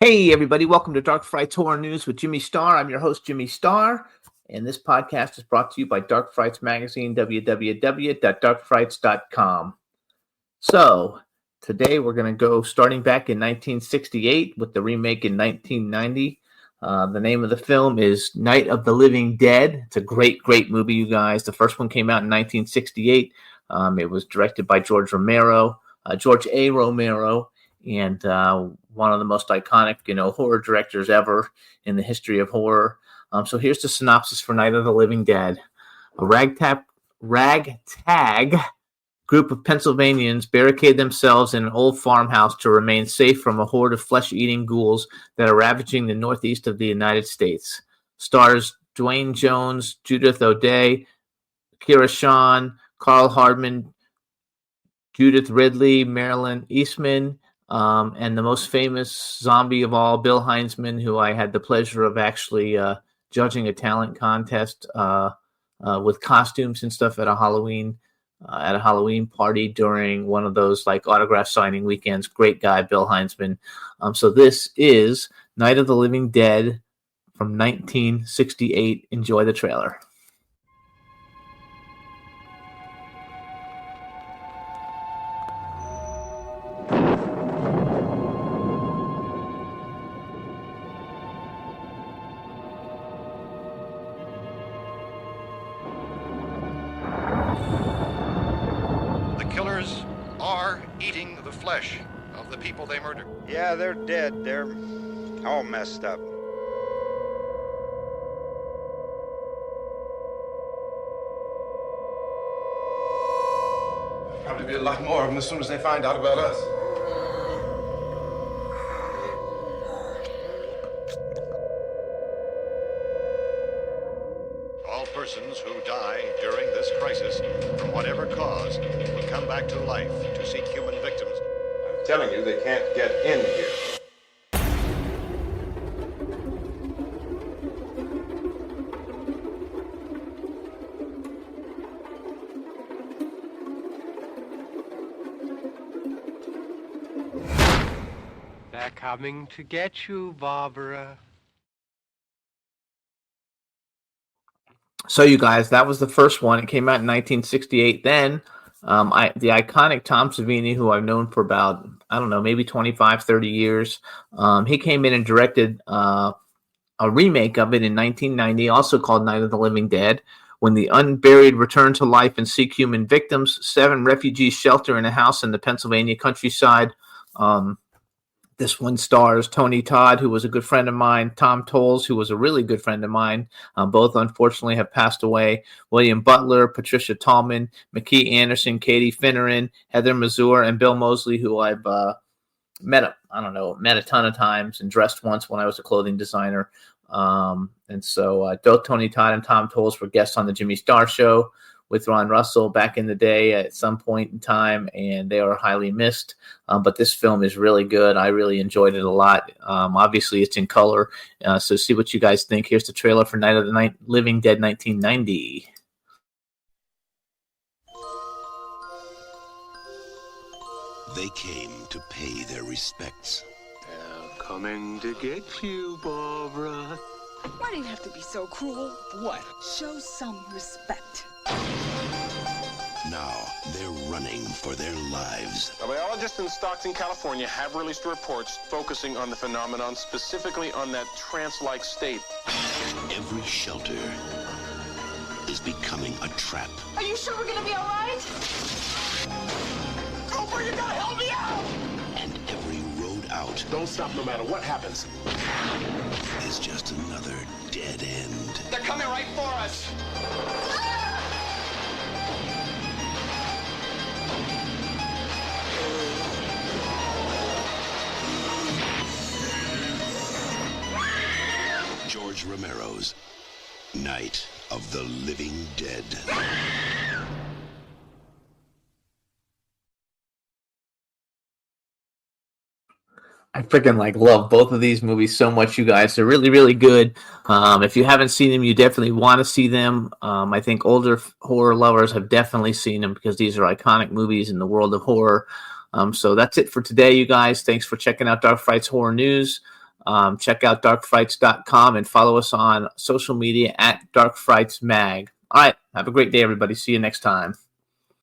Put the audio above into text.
Hey, everybody, welcome to Dark Frights Horror News with Jimmy Starr. I'm your host, Jimmy Starr, and this podcast is brought to you by Dark Frights Magazine, www.darkfrights.com. So, today we're going to go starting back in 1968 with the remake in 1990. The name of the film is Night of the Living Dead. It's a great movie, you guys. The first one came out in 1968. It was directed by George A. Romero, and one of the most iconic, horror directors ever in the history of horror. So here's the synopsis for Night of the Living Dead. A ragtag group of Pennsylvanians barricade themselves in an old farmhouse to remain safe from a horde of flesh-eating ghouls that are ravaging the northeast of the United States. Stars Dwayne Jones, Judith O'Dea, Kira Shawn, Carl Hardman, Judith Ridley, Marilyn Eastman, and the most famous zombie of all, Bill Heinzman, who I had the pleasure of actually judging a talent contest with costumes and stuff at a Halloween party during one of those like autograph signing weekends. Great guy, Bill Heinzman. So this is Night of the Living Dead from 1968. Enjoy the trailer. Killers are eating the flesh of the people they murdered. Yeah, they're dead. They're all messed up. There'll probably be a lot more of them as soon as they find out about us. All persons who die during this crisis, from whatever cause, will come back to life to seek human victims. I'm telling you, they can't get in here. They're coming to get you, Barbara. So you guys, that was the first one. It came out in 1968. Then the iconic Tom Savini, who I've known for about, maybe 25, 30 years, he came in and directed a remake of it in 1990, also called Night of the Living Dead. When the unburied return to life and seek human victims, 7 refugees shelter in a house in the Pennsylvania countryside. This one stars Tony Todd, who was a good friend of mine, Tom Tolles, who was a really good friend of mine. Both, unfortunately, have passed away. William Butler, Patricia Tallman, McKee Anderson, Katie Finneran, Heather Mazur, and Bill Moseley, who I've met a ton of times and dressed once when I was a clothing designer. And so both Tony Todd and Tom Tolles were guests on the Jimmy Starr Show with Ron Russell back in the day at some point in time, and they are highly missed. But this film is really good. I really enjoyed it a lot. Obviously, it's in color, so see what you guys think. Here's the trailer for Night of the Living Dead 1990. They came to pay their respects. They're coming to get you, Barbara. Why do you have to be so cruel? What? Show some respect. Now they're running for their lives. A biologist in Stockton, California have released reports focusing on the phenomenon, specifically on that trance-like state. Every shelter is becoming a trap. Are you sure we're gonna be all right? Cooper, you gotta help me out! And every road out Don't stop no matter what happens. is just another dead end. They're coming right for us! George Romero's Night of the Living Dead. I freaking love both of these movies so much, you guys. They're really good. If you haven't seen them, you definitely want to see them. I think older horror lovers have definitely seen them because these are iconic movies in the world of horror. So that's it for today, you guys. Thanks for checking out Dark Frights Horror News. Check out darkfrights.com and follow us on social media at Dark Frights Mag. All right. Have a great day, everybody. See you next time.